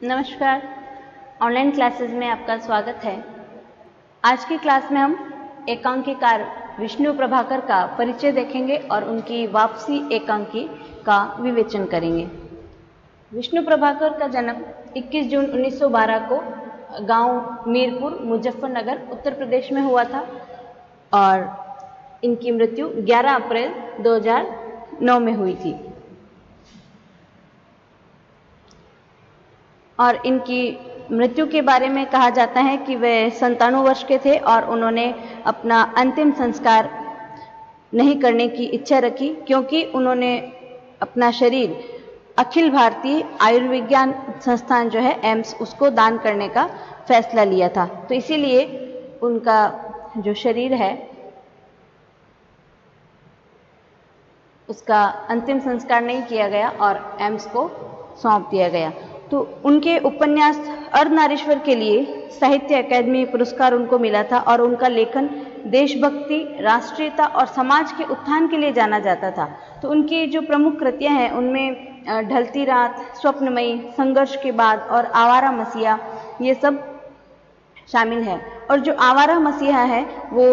नमस्कार। Online classes में आपका स्वागत है। आज की क्लास में हम एकांकीकार विष्णु प्रभाकर का परिचय देखेंगे और उनकी वापसी एकांकी का विवेचन करेंगे। विष्णु प्रभाकर का जन्म 21 जून 1912 को गांव मीरपुर, मुजफ्फरनगर, उत्तर प्रदेश में हुआ था और इनकी मृत्यु 11 अप्रैल 2009 में हुई थी। और इनकी मृत्यु के बारे में कहा जाता है कि वे 97 वर्ष के थे और उन्होंने अपना अंतिम संस्कार नहीं करने की इच्छा रखी, क्योंकि उन्होंने अपना शरीर अखिल भारतीय आयुर्विज्ञान संस्थान जो है एम्स, उसको दान करने का फैसला लिया था। तो इसीलिए उनका जो शरीर है उसका अंतिम संस्कार नहीं किया गया और एम्स को सौंप दिया गया। तो उनके उपन्यास अर्धनारीश्वर के लिए साहित्य अकादमी पुरस्कार उनको मिला था और उनका लेखन देशभक्ति, राष्ट्रीयता और समाज के उत्थान के लिए जाना जाता था। तो उनकी जो प्रमुख कृतियां हैं उनमें ढलती रात, स्वप्नमयी, संघर्ष के बाद और आवारा मसीहा, ये सब शामिल है। और जो आवारा मसीहा है वो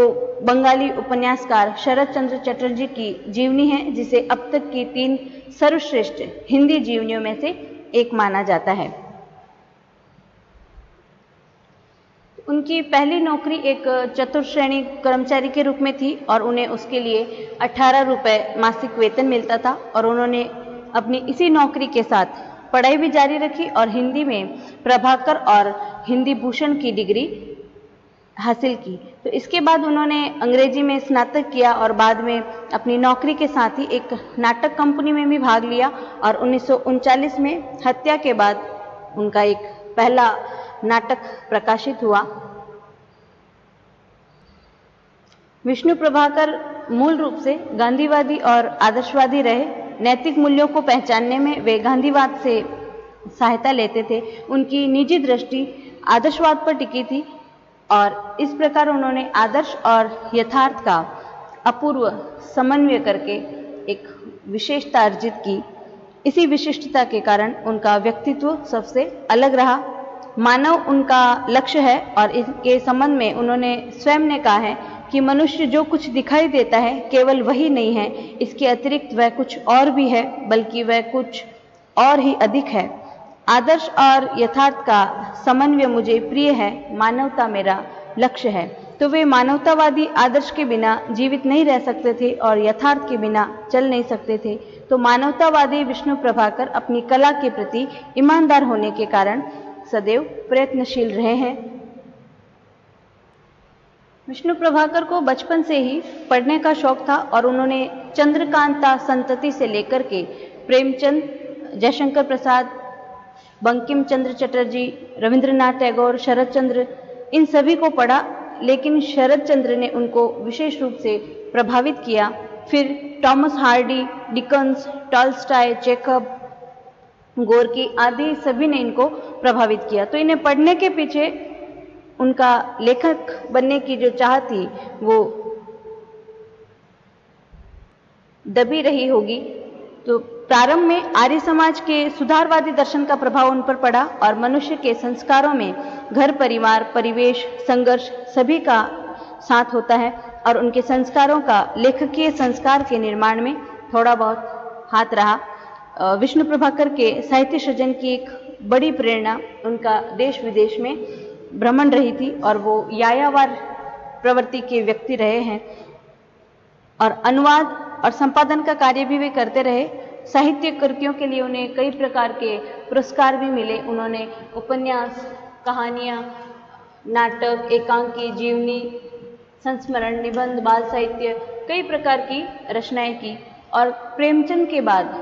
बंगाली उपन्यासकार शरत चंद्र चटर्जी की जीवनी है, जिसे अब तक की 3 सर्वश्रेष्ठ हिंदी जीवनियों में से एक माना जाता है। उनकी पहली नौकरी एक चतुर्श्रेणी कर्मचारी के रूप में थी और उन्हें उसके लिए 18 रुपये मासिक वेतन मिलता था और उन्होंने अपनी इसी नौकरी के साथ पढ़ाई भी जारी रखी और हिंदी में प्रभाकर और हिंदी भूषण की डिग्री हासिल की। तो इसके बाद उन्होंने अंग्रेजी में स्नातक किया और बाद में अपनी नौकरी के साथ ही एक नाटक कंपनी में भी भाग लिया और 1939 में हत्या के बाद उनका एक पहला नाटक प्रकाशित हुआ। विष्णु प्रभाकर मूल रूप से गांधीवादी और आदर्शवादी रहे। नैतिक मूल्यों को पहचानने में वे गांधीवाद से सहायता लेते थे। उनकी निजी दृष्टि आदर्शवाद पर टिकी थी और इस प्रकार उन्होंने आदर्श और यथार्थ का अपूर्व समन्वय करके एक विशेषता अर्जित की। इसी विशिष्टता के कारण उनका व्यक्तित्व सबसे अलग रहा। मानव उनका लक्ष्य है और इसके संबंध में उन्होंने स्वयं ने कहा है कि मनुष्य जो कुछ दिखाई देता है केवल वही नहीं है, इसके अतिरिक्त वह कुछ और भी है, बल्कि वह कुछ और ही अधिक है। आदर्श और यथार्थ का समन्वय मुझे प्रिय है, मानवता मेरा लक्ष्य है। तो वे मानवतावादी आदर्श के बिना जीवित नहीं रह सकते थे और यथार्थ के बिना चल नहीं सकते थे। तो मानवतावादी विष्णु प्रभाकर अपनी कला के प्रति ईमानदार होने के कारण सदैव प्रयत्नशील रहे हैं। विष्णु प्रभाकर को बचपन से ही पढ़ने का शौक था और उन्होंने चंद्रकांता संतति से लेकर के प्रेमचंद, जयशंकर प्रसाद, बंकिम चंद्र चटर्जी, रविंद्रनाथ टैगोर, शरत चंद्र, इन सभी को पढ़ा, लेकिन शरत चंद्र ने उनको विशेष रूप से प्रभावित किया। फिर Thomas Hardy, Dickens, Tolstoy, Chekhov, Gorky आदि सभी ने इनको प्रभावित किया। तो इन्हें पढ़ने के पीछे उनका लेखक बनने की जो चाह थी वो दबी रही होगी। तो प्रारंभ में आर्य समाज के सुधारवादी दर्शन का प्रभाव उन पर पड़ा और मनुष्य के संस्कारों में घर, परिवार, परिवेश, संघर्ष सभी का साथ होता है और उनके संस्कारों का लेखकीय संस्कार के निर्माण में थोड़ा बहुत हाथ रहा। विष्णु प्रभाकर के साहित्य सृजन की एक बड़ी प्रेरणा उनका देश विदेश में भ्रमण रही थी और वो यायावर प्रवृत्ति के व्यक्ति रहे हैं और अनुवाद और संपादन का कार्य भी वे करते रहे। साहित्य कृतियों के लिए उन्हें कई प्रकार के पुरस्कार भी मिले। उन्होंने उपन्यास, कहानियाँ, नाटक, एकांकी, जीवनी, संस्मरण, निबंध, बाल साहित्य, कई प्रकार की रचनाएं की। और प्रेमचंद के बाद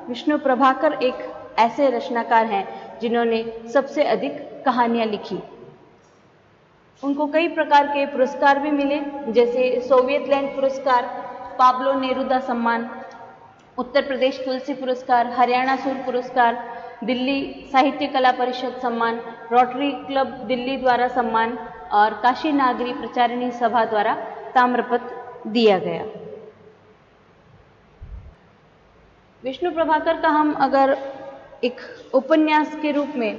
विष्णु प्रभाकर एक ऐसे रचनाकार हैं जिन्होंने सबसे अधिक कहानियाँ लिखी। उनको कई प्रकार के पुरस्कार भी मिले, जैसे सोवियत लैंड पुरस्कार, पाब्लो नेरुदा सम्मान, उत्तर प्रदेश तुलसी पुरस्कार, हरियाणा सूर पुरस्कार, दिल्ली साहित्य कला परिषद सम्मान, रोटरी क्लब दिल्ली द्वारा सम्मान और काशी नागरी प्रचारिणी सभा द्वारा ताम्रपत्र दिया गया। विष्णु प्रभाकर का हम अगर एक उपन्यास के रूप में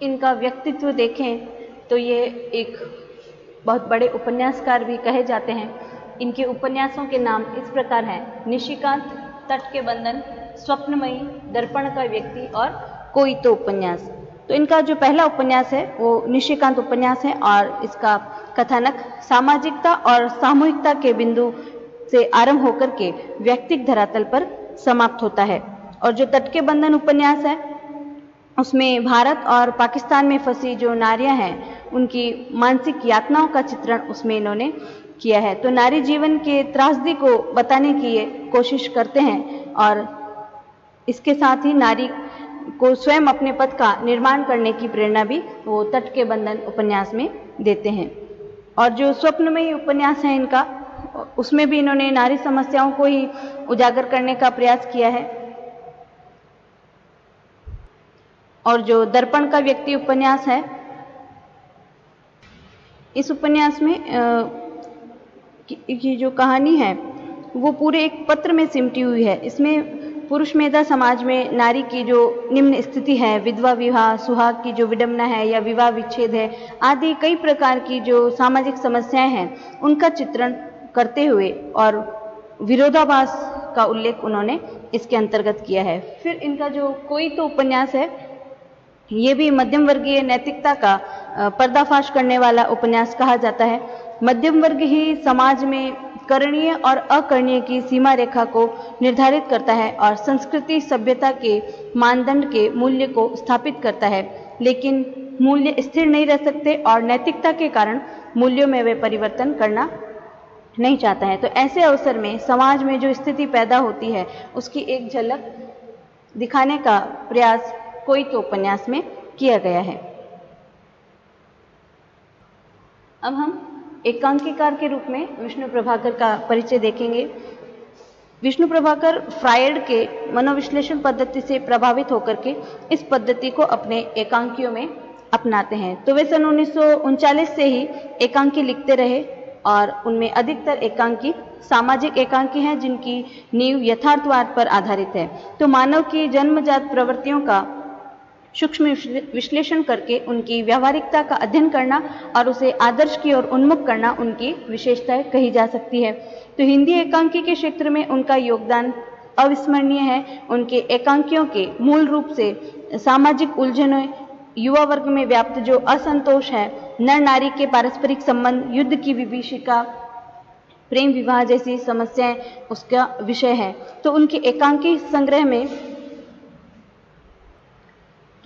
इनका व्यक्तित्व देखें तो ये एक बहुत बड़े उपन्यासकार भी कहे जाते हैं। इनके उपन्यासों के नाम इस प्रकार हैं: निशिकांत, तट के बंधन, स्वप्नमयी, दर्पण का व्यक्ति और कोई तो उपन्यास। तो इनका जो पहला उपन्यास है वो निशिकांत उपन्यास है और इसका कथानक सामाजिकता और सामूहिकता के बिंदु से आरंभ होकर के व्यक्तिगत धरातल पर समाप्त होता है। और जो तट के बंधन उपन्यास है उसमें भारत और पाकिस्तान में फंसी जो नारियां हैं उनकी मानसिक यातनाओं का चित्रण उसमें इन्होंने किया है। तो नारी जीवन के त्रासदी को बताने की ये कोशिश करते हैं और इसके साथ ही नारी को स्वयं अपने पद का निर्माण करने की प्रेरणा भी वो तट के बंधन उपन्यास में देते हैं। और जो स्वप्नमयी उपन्यास है इनका, उसमें भी इन्होंने नारी समस्याओं को ही उजागर करने का प्रयास किया है। और जो दर्पण का व्यक्ति उपन्यास है, इस उपन्यास में की जो कहानी है वो पूरे एक पत्र में सिमटी हुई है। इसमें पुरुष मेधा समाज में नारी की जो निम्न स्थिति है, विधवा विवाह, सुहाग की जो विडंबना है या विवाह विच्छेद है आदि कई प्रकार की जो सामाजिक समस्याएं हैं उनका चित्रण करते हुए और विरोधाभास का उल्लेख उन्होंने इसके अंतर्गत किया है। फिर इनका जो कोई तो उपन्यास है ये भी मध्यम वर्गीय नैतिकता का पर्दाफाश करने वाला उपन्यास कहा जाता है। मध्यम वर्ग ही समाज में करणीय और अकरणीय की सीमा रेखा को निर्धारित करता है और संस्कृति सभ्यता के मानदंड के मूल्य को स्थापित करता है, लेकिन मूल्य स्थिर नहीं रह सकते और नैतिकता के कारण मूल्यों में वे परिवर्तन करना नहीं चाहता है। तो ऐसे अवसर में समाज में जो स्थिति पैदा होती है उसकी एक झलक दिखाने का प्रयास कोई तो उपन्यास में किया गया है। अब हम एकांकीकार के रूप में विष्णु प्रभाकर का परिचय देखेंगे। विष्णु प्रभाकर फ्रायड के मनोविश्लेषण पद्धति से प्रभावित होकर के इस पद्धति को अपने एकांकियों में अपनाते हैं। तो वे सन 1939 से ही एकांकी लिखते रहे और उनमें अधिकतर एकांकी सामाजिक एकांकी हैं जिनकी नींव यथार्थवाद पर आधारित है। तो मानव की जन्मजात प्रवृत्तियों का सूक्ष्म विश्लेषण करके उनकी व्यावहारिकता का अध्ययन करना और उसे आदर्श की ओर उन्मुख करना उनकी विशेषता कही जा सकती है। तो हिंदी एकांकी के क्षेत्र में उनका योगदान अविस्मरणीय है। उनके एकांकियों के मूल रूप से सामाजिक उलझनों, युवा वर्ग में व्याप्त जो असंतोष है, नर नारी के पारस्परिक संबंध, युद्ध की विभीषिका, प्रेम विवाह जैसी समस्याएं उसका विषय है। तो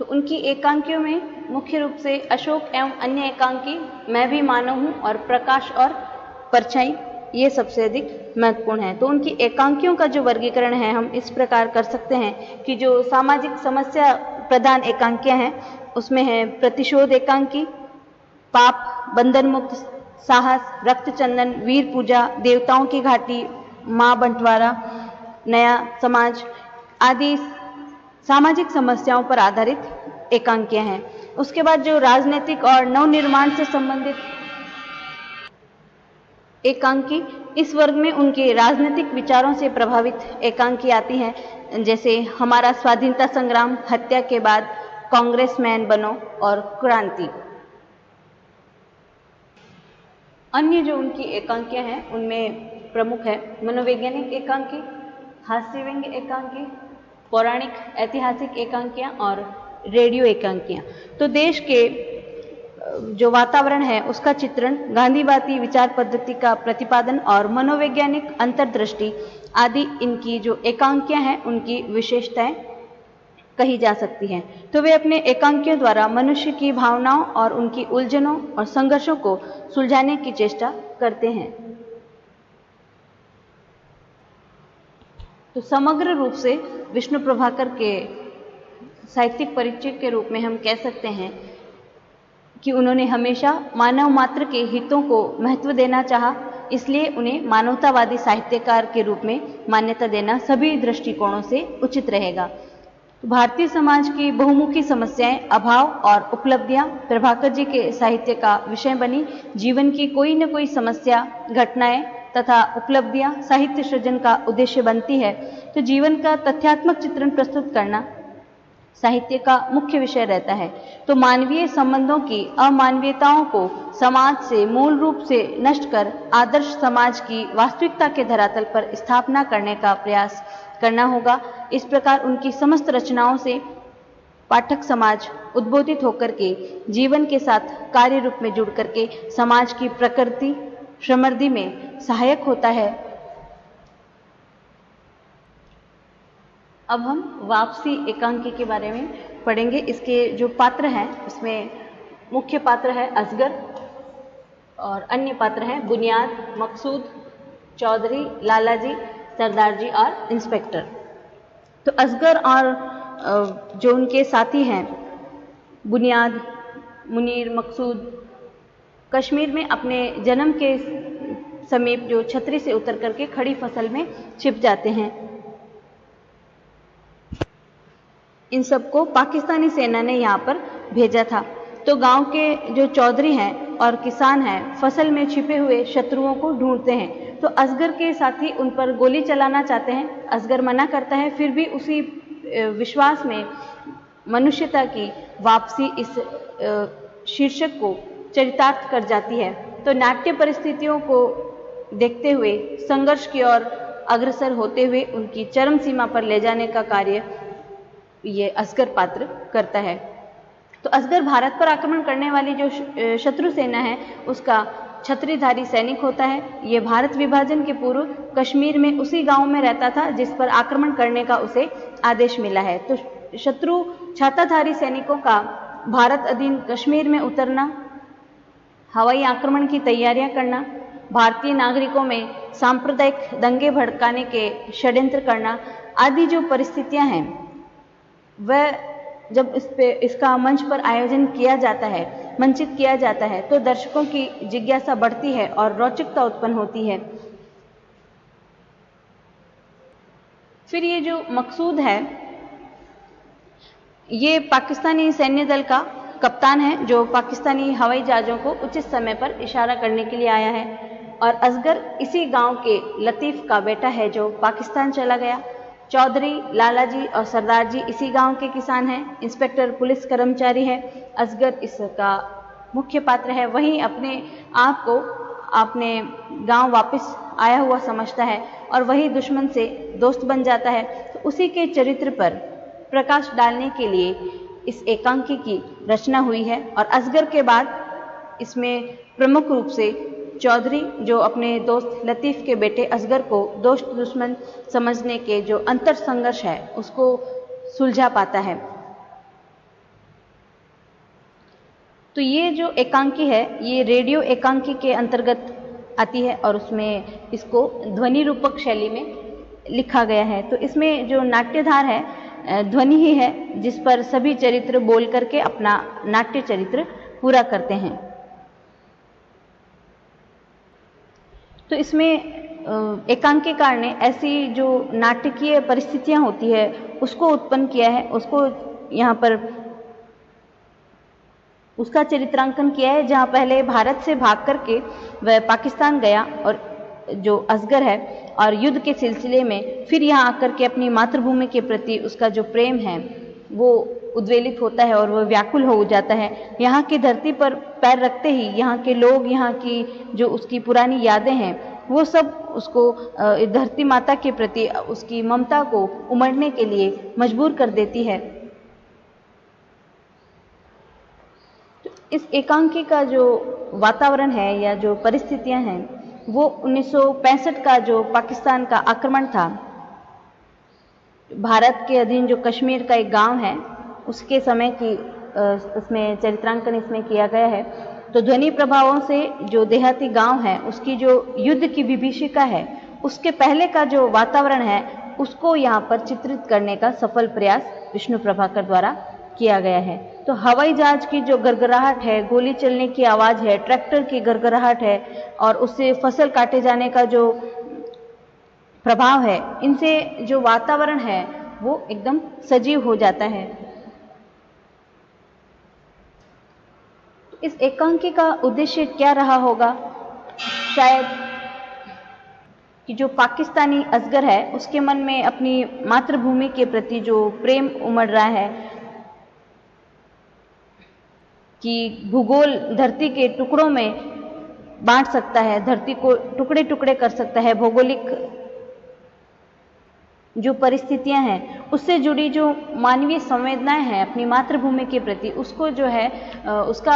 उनकी एकांकियों में मुख्य रूप से अशोक एवं अन्य एकांकी, मैं भी मानव हूँ और प्रकाश और परछाई, ये सबसे अधिक महत्वपूर्ण है। तो उनकी एकांकियों का जो वर्गीकरण है हम इस प्रकार कर सकते हैं कि जो सामाजिक समस्या प्रधान एकांकियां हैं उसमें है प्रतिशोध एकांकी, पाप, बंधन मुक्त, साहस, रक्तचंदन, वीर पूजा, देवताओं की घाटी, मां बंटवारा, नया समाज आदि सामाजिक समस्याओं पर आधारित एकांकियां हैं। उसके बाद जो राजनीतिक और नवनिर्माण से संबंधित एकांकी, इस वर्ग में उनके राजनीतिक विचारों से प्रभावित एकांकी आती हैं, जैसे हमारा स्वाधीनता संग्राम, हत्या के बाद, कांग्रेसमैन बनो और क्रांति। अन्य जो उनकी एकांकियां हैं उनमें प्रमुख है मनोवैज्ञानिक एकांकी, हास्य व्यंग्य एकांकी, पौराणिक ऐतिहासिक एकांकियां और रेडियो एकांकियां। तो देश के जो वातावरण है उसका चित्रण, गांधीवादी विचार पद्धति का प्रतिपादन और मनोवैज्ञानिक अंतर्दृष्टि आदि इनकी जो एकांकियां हैं उनकी विशेषताएं कही जा सकती हैं। तो वे अपने एकांकियों द्वारा मनुष्य की भावनाओं और उनकी उलझनों और संघर्षों को सुलझाने की चेष्टा करते हैं। तो समग्र रूप से विष्णु प्रभाकर के साहित्यिक परिचय के रूप में हम कह सकते हैं कि उन्होंने हमेशा मानव मात्र के हितों को महत्व देना चाहा, इसलिए उन्हें मानवतावादी साहित्यकार के रूप में मान्यता देना सभी दृष्टिकोणों से उचित रहेगा। भारतीय समाज की बहुमुखी समस्याएं, अभाव और उपलब्धियां प्रभाकर जी के साहित्य का विषय बनी। जीवन की कोई न कोई समस्या, घटनाएं तथा उपलब्धियां साहित्य सृजन का उद्देश्य बनती है। तो जीवन का तथ्यात्मक चित्रण प्रस्तुत करना साहित्य का मुख्य विषय रहता है। तो मानवीय संबंधों की अमानवीयताओं को समाज से मूल रूप से नष्ट कर आदर्श समाज की वास्तविकता के धरातल पर स्थापना करने का प्रयास करना होगा। इस प्रकार उनकी समस्त रचनाओं से पाठक समाज उद्बोधित होकर के जीवन के साथ कार्य रूप में जुड़ करके समाज की प्रकृति समृद्धि में सहायक होता है। अब हम वापसी एकांकी के बारे में पढ़ेंगे। इसके जो पात्र हैं उसमें मुख्य पात्र है असगर और अन्य पात्र हैं बुनियाद, मकसूद, चौधरी, लालाजी, सरदारजी और इंस्पेक्टर। तो असगर और जो उनके साथी हैं बुनियाद, मुनीर, मकसूद कश्मीर में अपने जन्म के समीप जो छतरी से उतर करके खड़ी फसल में छिप जाते हैं। इन सबको पाकिस्तानी सेना ने यहाँ पर भेजा था। तो गांव के जो चौधरी हैं और किसान हैं फसल में छिपे हुए शत्रुओं को ढूंढते हैं। तो असगर के साथी उन पर गोली चलाना चाहते हैं, असगर मना करता है। फिर भी उसी विश्वास में मनुष्यता की वापसी इस शीर्षक को चरितार्थ कर जाती है। तो नाट्य परिस्थितियों को देखते हुए संघर्ष की ओर अग्रसर होते हुए उनकी चरम सीमा पर ले जाने का कार्य ये असगर पात्र करता है। तो असगर भारत पर आक्रमण करने वाली जो शत्रु सेना है उसका छतरीधारी सैनिक होता है। ये भारत विभाजन के पूर्व कश्मीर में उसी गांव में रहता था जिस पर आक्रमण करने का उसे आदेश मिला है। तो शत्रु छाताधारी सैनिकों का भारत अधीन कश्मीर में उतरना, हवाई आक्रमण की तैयारियां करना, भारतीय नागरिकों में सांप्रदायिक दंगे भड़काने के षड्यंत्र करना आदि जो परिस्थितियां हैं वह जब इसका मंच पर आयोजन किया जाता है, मंचित किया जाता है तो दर्शकों की जिज्ञासा बढ़ती है और रोचकता उत्पन्न होती है। फिर ये जो मकसूद है ये पाकिस्तानी सैन्य दल का कप्तान है जो पाकिस्तानी हवाई जहाज़ों को उचित समय पर इशारा करने के लिए आया है। और असगर इसी गांव के लतीफ़ का बेटा है जो पाकिस्तान चला गया। चौधरी, लालाजी और सरदारजी इसी गांव के किसान हैं। इंस्पेक्टर पुलिस कर्मचारी है। असगर इसका मुख्य पात्र है। वहीं अपने आप को अपने गांव वापस आया हुआ समझता है और वही दुश्मन से दोस्त बन जाता है। तो उसी के चरित्र पर प्रकाश डालने के लिए इस एकांकी की रचना हुई है। और असगर के बाद इसमें प्रमुख रूप से चौधरी जो अपने दोस्त लतीफ़ के बेटे असगर को दोस्त दुश्मन समझने के जो अंतर संघर्ष है उसको सुलझा पाता है। तो ये जो एकांकी है ये रेडियो एकांकी के अंतर्गत आती है और उसमें इसको ध्वनि रूपक शैली में लिखा गया है। तो इसमें जो नाट्यधार है ध्वनि ही है जिस पर सभी चरित्र बोल करके अपना नाट्य चरित्र पूरा करते हैं। तो इसमें एकांकीकार ने ऐसी जो नाटकीय परिस्थितियां होती है उसको उत्पन्न किया है, उसको यहाँ पर उसका चरित्रांकन किया है जहाँ पहले भारत से भाग करके वह पाकिस्तान गया और जो असगर है और युद्ध के सिलसिले में फिर यहाँ आकर के अपनी मातृभूमि के प्रति उसका जो प्रेम है वो उद्वेलित होता है और वह व्याकुल हो जाता है। यहाँ की धरती पर पैर रखते ही यहाँ के लोग, यहाँ की जो उसकी पुरानी यादें हैं वो सब उसको धरती माता के प्रति उसकी ममता को उमड़ने के लिए मजबूर कर देती है। तो इस एकांकी का जो वातावरण है या जो परिस्थितियां हैं वो 1965 का जो पाकिस्तान का आक्रमण था, भारत के अधीन जो कश्मीर का एक गांव है उसके समय की इसमें चरित्रांकन इसमें किया गया है। तो ध्वनि प्रभावों से जो देहाती गांव है उसकी जो युद्ध की विभीषिका है उसके पहले का जो वातावरण है उसको यहाँ पर चित्रित करने का सफल प्रयास विष्णु प्रभाकर द्वारा किया गया है। तो हवाई जहाज की जो गड़गड़ाहट है, गोली चलने की आवाज़ है, ट्रैक्टर की गड़गड़ाहट है और उससे फसल काटे जाने का जो प्रभाव है, इनसे जो वातावरण है वो एकदम सजीव हो जाता है। इस एकांकी का उद्देश्य क्या रहा होगा? शायद कि जो पाकिस्तानी असगर है उसके मन में अपनी मातृभूमि के प्रति जो प्रेम उमड़ रहा है कि भूगोल धरती के टुकड़ों में बांट सकता है, धरती को टुकड़े टुकड़े कर सकता है, भौगोलिक जो परिस्थितियां हैं उससे जुड़ी जो मानवीय संवेदनाएं हैं अपनी मातृभूमि के प्रति, उसको जो है उसका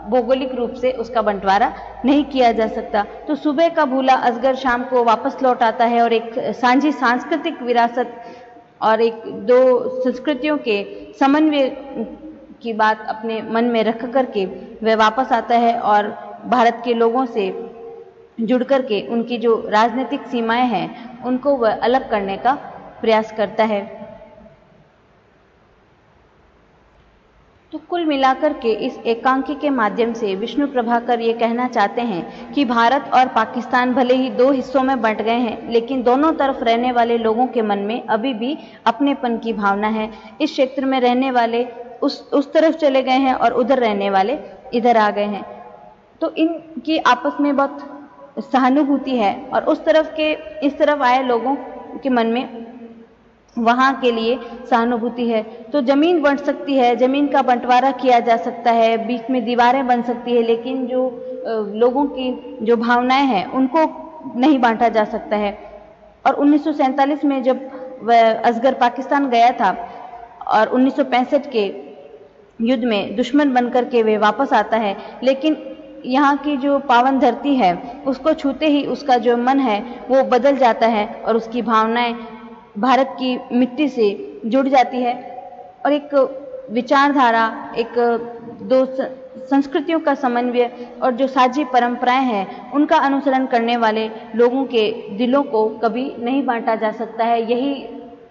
भौगोलिक रूप से उसका बंटवारा नहीं किया जा सकता। तो सुबह का भूला अजगर शाम को वापस लौट आता है और एक साझी सांस्कृतिक विरासत और एक दो संस्कृतियों के समन्वय की बात अपने मन में रख करके वह वापस आता है और भारत के लोगों से जुड़ करके उनकी जो राजनीतिक सीमाएं हैं उनको वह अलग करने का प्रयास करता है। तो कुल मिलाकर के इस एकांकी के माध्यम से विष्णु प्रभाकर ये कहना चाहते हैं कि भारत और पाकिस्तान भले ही दो हिस्सों में बंट गए हैं, लेकिन दोनों तरफ रहने वाले लोगों के मन में अभी भी अपनेपन की भावना है। इस क्षेत्र में रहने वाले उस तरफ चले गए हैं और उधर रहने वाले इधर आ गए हैं। तो इनकी आपस में बहुत सहानुभूति है और उस तरफ के इस तरफ आए लोगों के मन में वहाँ के लिए सहानुभूति है। तो जमीन बंट सकती है, जमीन का बंटवारा किया जा सकता है, बीच में दीवारें बन सकती है, लेकिन जो लोगों की जो भावनाएं हैं उनको नहीं बांटा जा सकता है। और 1947 में जब वह असगर पाकिस्तान गया था और 1965 के युद्ध में दुश्मन बनकर के वे वापस आता है, लेकिन यहाँ की जो पावन धरती है उसको छूते ही उसका जो मन है वो बदल जाता है और उसकी भावनाएं भारत की मिट्टी से जुड़ जाती है और एक विचारधारा, एक दो संस्कृतियों का समन्वय और जो साझी परंपराएं हैं उनका अनुसरण करने वाले लोगों के दिलों को कभी नहीं बांटा जा सकता है। यही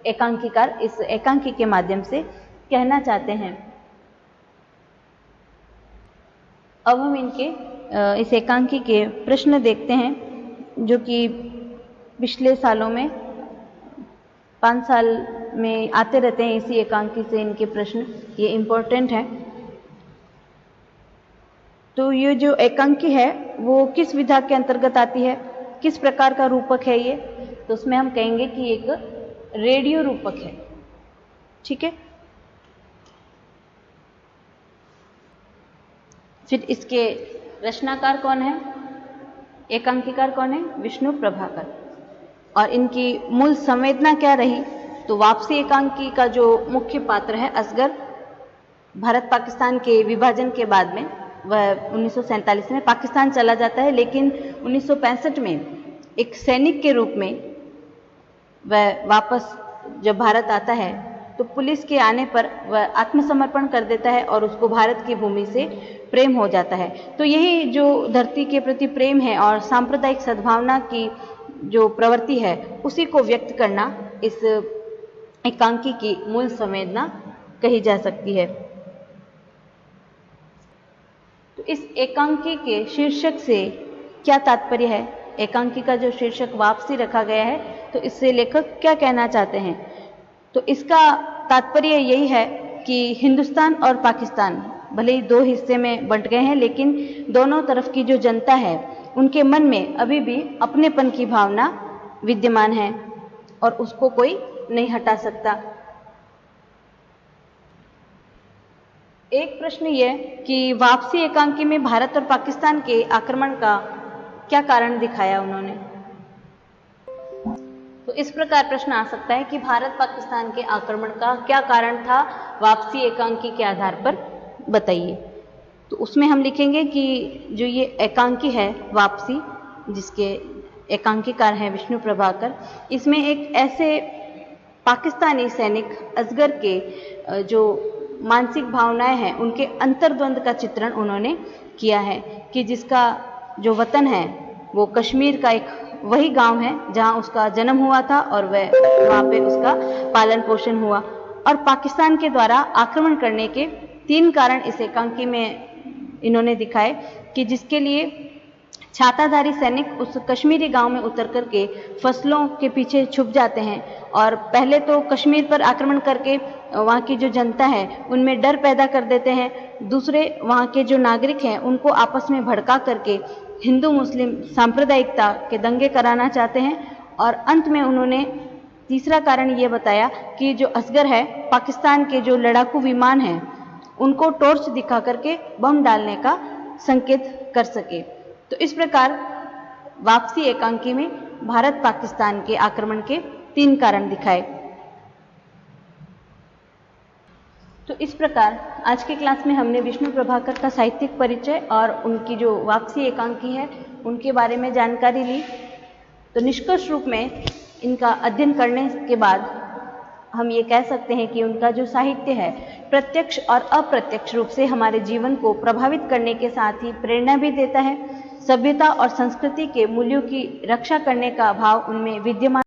एकांकीकार इस एकांकी के माध्यम से कहना चाहते हैं। अब हम इनके इस एकांकी के प्रश्न देखते हैं जो कि पिछले सालों में 5 साल में आते रहते हैं। इसी एकांकी से इनके प्रश्न ये इम्पोर्टेंट है। तो ये जो एकांकी है वो किस विधा के अंतर्गत आती है, किस प्रकार का रूपक है ये, तो उसमें हम कहेंगे कि एक रेडियो रूपक है। ठीक है, फिर इसके रचनाकार कौन है, एकांकीकार कौन है, विष्णु प्रभाकर। और इनकी मूल संवेदना क्या रही, तो वापसी एकांकी का जो मुख्य पात्र है असगर, भारत पाकिस्तान के विभाजन के बाद में वह 1947 में पाकिस्तान चला जाता है, लेकिन 1965 में एक सैनिक के रूप में वह वापस जब भारत आता है तो पुलिस के आने पर वह आत्मसमर्पण कर देता है और उसको भारत की भूमि से प्रेम हो जाता है। तो यही जो धरती के प्रति प्रेम है और सांप्रदायिक सद्भावना की जो प्रवृत्ति है उसी को व्यक्त करना इस एकांकी की मूल संवेदना कही जा सकती है। तो इस एकांकी के शीर्षक से क्या तात्पर्य है, एकांकी का जो शीर्षक वापसी रखा गया है तो इससे लेखक क्या कहना चाहते हैं, तो इसका तात्पर्य यही है कि हिंदुस्तान और पाकिस्तान भले ही दो हिस्से में बंट गए हैं, लेकिन दोनों तरफ की जो जनता है उनके मन में अभी भी अपनेपन की भावना विद्यमान है और उसको कोई नहीं हटा सकता। एक प्रश्न यह कि वापसी एकांकी में भारत और पाकिस्तान के आक्रमण का क्या कारण दिखाया उन्होंने, तो इस प्रकार प्रश्न आ सकता है कि भारत पाकिस्तान के आक्रमण का क्या कारण था, वापसी एकांकी के आधार पर बताइए। तो उसमें हम लिखेंगे कि जो ये एकांकी है वापसी, जिसके एकांकीकार हैं विष्णु प्रभाकर, इसमें एक ऐसे पाकिस्तानी सैनिक असगर के जो मानसिक भावनाएं हैं उनके अंतर्द्वंद का चित्रण उन्होंने किया है कि जिसका जो वतन है वो कश्मीर का एक वही गांव है जहां उसका जन्म हुआ था और वह वहां पे उसका पालन पोषण हुआ। और पाकिस्तान के द्वारा आक्रमण करने के 3 कारण इस एकांकी में इन्होंने दिखाए कि जिसके लिए छाताधारी सैनिक उस कश्मीरी गांव में उतर करके फसलों के पीछे छुप जाते हैं और पहले तो कश्मीर पर आक्रमण करके वहाँ की जो जनता है उनमें डर पैदा कर देते हैं, दूसरे वहाँ के जो नागरिक हैं उनको आपस में भड़का करके हिंदू मुस्लिम सांप्रदायिकता के दंगे कराना चाहते हैं। और अंत में उन्होंने तीसरा कारण ये बताया कि जो असगर है पाकिस्तान के जो लड़ाकू विमान हैं उनको टॉर्च दिखा करके बम डालने का संकेत कर सके। तो इस प्रकार वापसी एकांकी में भारत पाकिस्तान के आक्रमण के 3 कारण दिखाए। तो इस प्रकार आज की क्लास में हमने विष्णु प्रभाकर का साहित्यिक परिचय और उनकी जो वापसी एकांकी है उनके बारे में जानकारी ली। तो निष्कर्ष रूप में इनका अध्ययन करने के बाद हम ये कह सकते हैं कि उनका जो साहित्य है प्रत्यक्ष और अप्रत्यक्ष रूप से हमारे जीवन को प्रभावित करने के साथ ही प्रेरणा भी देता है। सभ्यता और संस्कृति के मूल्यों की रक्षा करने का भाव उनमें विद्यमान